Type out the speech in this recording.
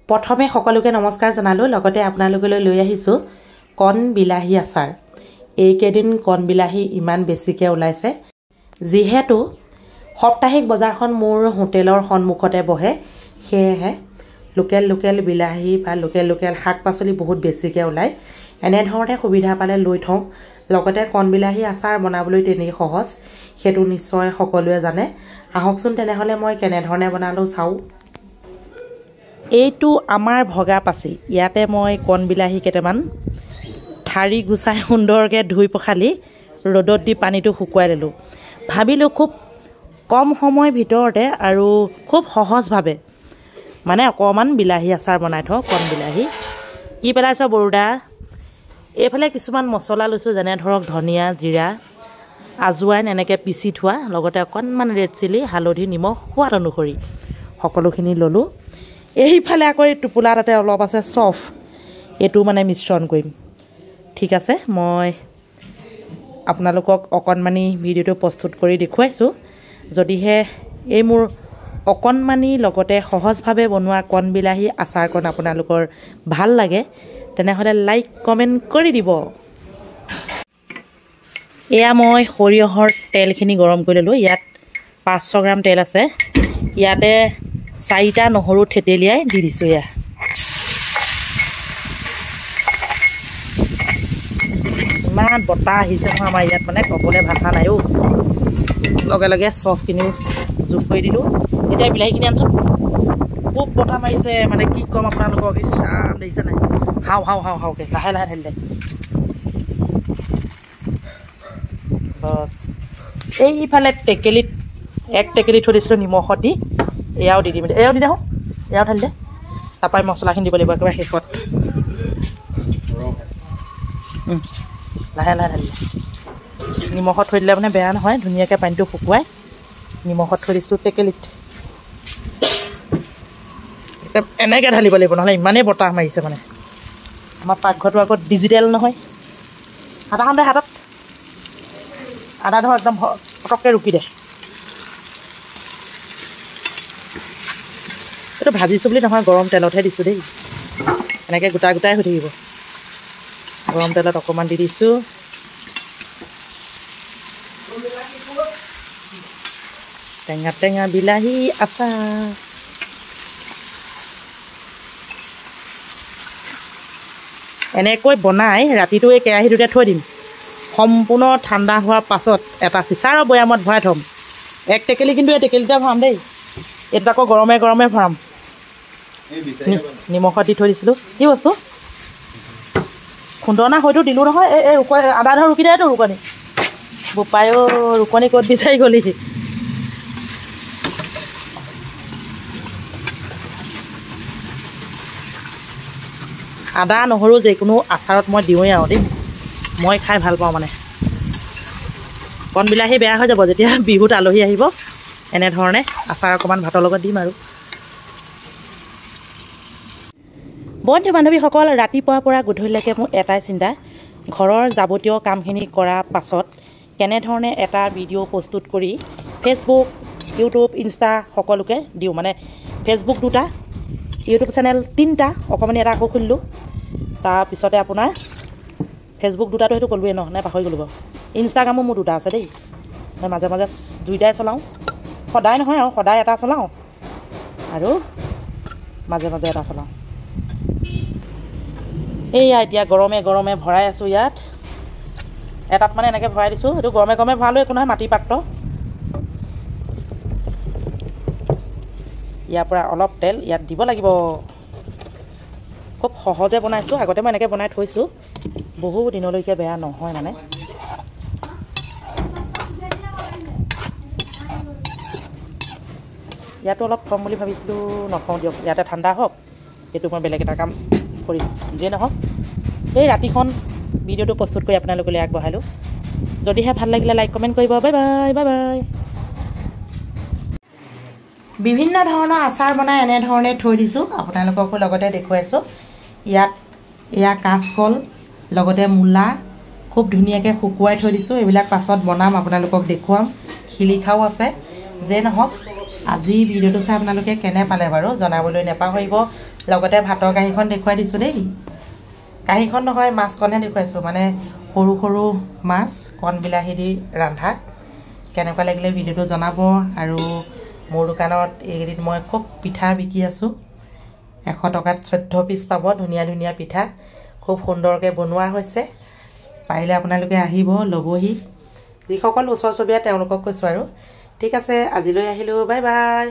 প্ৰথমে সকলোকে নমস্কাৰ জনালোঁ লগতে আপোনালোকলৈ লৈ আহিছোঁ কণ বিলাহী আচাৰ এইকেইদিন কণ বিলাহী ইমান বেছিকৈ ওলাইছে যিহেতু সাপ্তাহিক বজাৰখন মোৰ হোটেলৰ সন্মুখতে বহে সেয়েহে লোকেল বিলাহী বা লোকেল শাক পাচলি বহুত বেছিকৈ ওলায় এনে ধৰণে সুবিধা পালে লৈ থওঁ লগতে কণ বিলাহী আচাৰ বনাবলৈ তেনেই সহজ সেইটো নিশ্চয় সকলোৱে জানে আহকচোন তেনেহলে মই কেনে ধৰণে বনালো চাও এইটো আমাৰ ভগা পাচি ইয়াতে মই কণ বিলাহী কেইটামান ঠাৰি গুছাই সুন্দৰকৈ ধুই পখালি ৰ'দত দি পানীটো শুকুৱাই দিলোঁ ভাবিলোঁ খুব কম সময় ভিতৰতে আৰু খুব সহজভাৱে মানে অকমান বিলাহী আচাৰ বনাই থওঁ কণ বিলাহী কি পেলাইছ বৰুদা এইফালে কিছুমান মছলা লৈছোঁ যেনে ধৰক ধনিয়া জিৰা আজুৱাইন এনেকৈ পিচি থোৱা লগতে অকণমান ৰেড চিলি হালধি নিমখ সোৱাদ অনুসৰি সকলোখিনি ল'লোঁ এইফালে আকৌ এই টোপোলা তাতে অলপ আছে চফ এইটো মানে মিশ্ৰণ কৰিম ঠিক আছে মই আপোনালোকক অকণমানি ভিডিঅ'টো প্ৰস্তুত কৰি দেখুৱাইছোঁ যদিহে এই মোৰ অকণমানি লগতে সহজভাৱে বনোৱা কণ বিলাহী আচাৰকণ আপোনালোকৰ ভাল লাগে তেনেহ'লে লাইক কমেণ্ট কৰি দিব এয়া মই সৰিয়হৰ তেলখিনি গৰম কৰি ল'লোঁ ইয়াত 500 গ্ৰাম তেল আছে ইয়াতে 4টা নহৰু থেতেলিয়াই দি দিছোঁ এয়া ইমান বতাহ আহিছে নহয় আমাৰ ইয়াত মানে ক'বলৈ ভাষা নাই লগে লগে চফখিনিও যোগ কৰি দিলোঁ এতিয়া বিলাহীখিনি আনচোন খুব বতাহ মাৰিছে মানে কি ক'ম আপোনালোকক ইচ্ছাম দেখিছে নাই হাওকৈ লাহে ঢালিলে বছ এইফালে টেকেলিত এক টেকেলি থৈ দিছিলোঁ নিমখত দি এয়াও দি দিম এয়াও দি দেখোঁ এয়াও ঢালি দে তাৰপৰাই মছলাখিনি দিব লাগিব একেবাৰে শেষত লাহে ঢালি নিমখত থৈ দিলে মানে বেয়া নহয় ধুনীয়াকৈ পানীটো শুকুৱাই নিমখত থৈ দিছিলোঁ টেকেলিত এনেকৈ ঢালিব লাগিব নহ'লে ইমানেই বতাহ মাৰিছে মানে আমাৰ পাকঘৰটো আকৌ ডিজিটেল নহয় আদাখন দে হাতত আদা ধৰ একদম পটককৈ ৰুকি দে এইটো ভাজিছোঁ বুলি নহয় গৰম তেলতহে দিছোঁ দেই এনেকৈ গোটাই হৈ থাকিব গৰম তেলত অকণমান দি দিছোঁ টেঙা বিলাহী আচাৰ এনেকৈ বনাই ৰাতিটো এই কেৰাহীটোতে থৈ দিম সম্পূৰ্ণ ঠাণ্ডা হোৱাৰ পাছত এটা চিচাৰৰ বৈয়ামত ভৰাই থ'ম এক টেকেলি কিন্তু এই টেকেলিতে ভৰাম দেই এইটো আকৌ গৰমে ভৰাম নিমখত দি থৈ দিছিলোঁ কি বস্তু খুন্দনা হয়তো দিলোঁ নহয় এই আদা ধৰ ৰুকি দেতো ৰুকনি বোপায়ো ৰুকনি ক'ত বিচাৰি গ'লি আদা নহৰু যিকোনো আচাৰত মই দিওঁৱেই আৰু দেই মই খাই ভাল পাওঁ মানে কণ বিলাহী বেয়া হৈ যাব যেতিয়া বিহুত আলহী আহিব এনেধৰণে আচাৰ অকণমান ভাতৰ লগত দিম আৰু বন্ধু বান্ধৱীসকল ৰাতিপুৱাৰ পৰা গধূলিলৈকে মোৰ এটাই চিন্তা ঘৰৰ যাৱতীয় কামখিনি কৰাৰ পাছত কেনেধৰণে এটা ভিডিঅ' প্ৰস্তুত কৰি ফেচবুক ইউটিউব ইনষ্টা সকলোকে দিওঁ মানে ফেচবুক 2টা ইউটিউব চেনেল 3টা অকণমানি এটা আকৌ খুলিলোঁ তাৰপিছতে আপোনাৰ ফেচবুক 2টাটো সেইটো ক'লোৱেই নহয় পাহৰি গ'লোঁ বাৰু ইনষ্টাগ্ৰামো মোৰ 2টা আছে দেই মই মাজে 2টাই চলাওঁ সদায় নহয় আৰু সদায় এটা চলাওঁ আৰু মাজে এটা চলাওঁ এইয়া এতিয়া গৰমে ভৰাই আছোঁ ইয়াত এটাত মানে এনেকৈ ভৰাই দিছোঁ এইটো গৰমে ভৰালোঁ একো নহয় মাটিৰ পাত্ৰ ইয়াৰ পৰা অলপ তেল ইয়াত দিব লাগিব খুব সহজে বনাইছোঁ আগতে মই এনেকৈ বনাই থৈছোঁ বহু দিনলৈকে বেয়া নহয় মানে ইয়াতো অলপ থ'ম বুলি ভাবিছিলোঁ নথওঁ দিয়ক ইয়াতে ঠাণ্ডা হওক এইটো মই বেলেগ এটা কাম কৰিম যিয়ে নহওক এই ৰাতিখন ভিডিঅ'টো প্ৰস্তুত কৰি আপোনালোকলৈ আগবঢ়ালোঁ যদিহে ভাল লাগিলে লাইক কমেণ্ট কৰিব বাই বাই বিভিন্ন ধৰণৰ আচাৰ বনাই এনেধৰণে থৈ দিছোঁ আপোনালোককো লগতে দেখুৱাইছোঁ ইয়াত এয়া কাঁচকল লগতে মূলা খুব ধুনীয়াকৈ শুকুৱাই থৈ দিছোঁ এইবিলাক পাছত বনাম আপোনালোকক দেখুৱাম শিলিখাও আছে যে নহওক আজি ভিডিঅ'টো চাই আপোনালোকে কেনে পালে বাৰু জনাবলৈ নেপাহৰিব লগতে ভাতৰ কাঁহীখন দেখুৱাই দিছোঁ দেই। কাঁহীখন নহয়, মাছকণহে দেখুৱাইছোঁ, মানে সৰু সৰু মাছ কণ বিলাহী দি ৰন্ধা। কেনেকুৱা লাগিলে ভিডিঅ'টো জনাব। আৰু মোৰ দোকানত এইকেইদিন মই খুব পিঠা বিকি আছোঁ। 100 টকাত 14 পিচ পাব, ধুনীয়া ধুনীয়া পিঠা, খুব সুন্দৰকৈ বনোৱা হৈছে। পাৰিলে আপোনালোকে আহিব, ল'বহি। যিসকল ওচৰ চুবুৰীয়া তেওঁলোকক কৈছোঁ আৰু। ঠিক আছে, আজিলৈ আহিলোঁ, বাই বাই।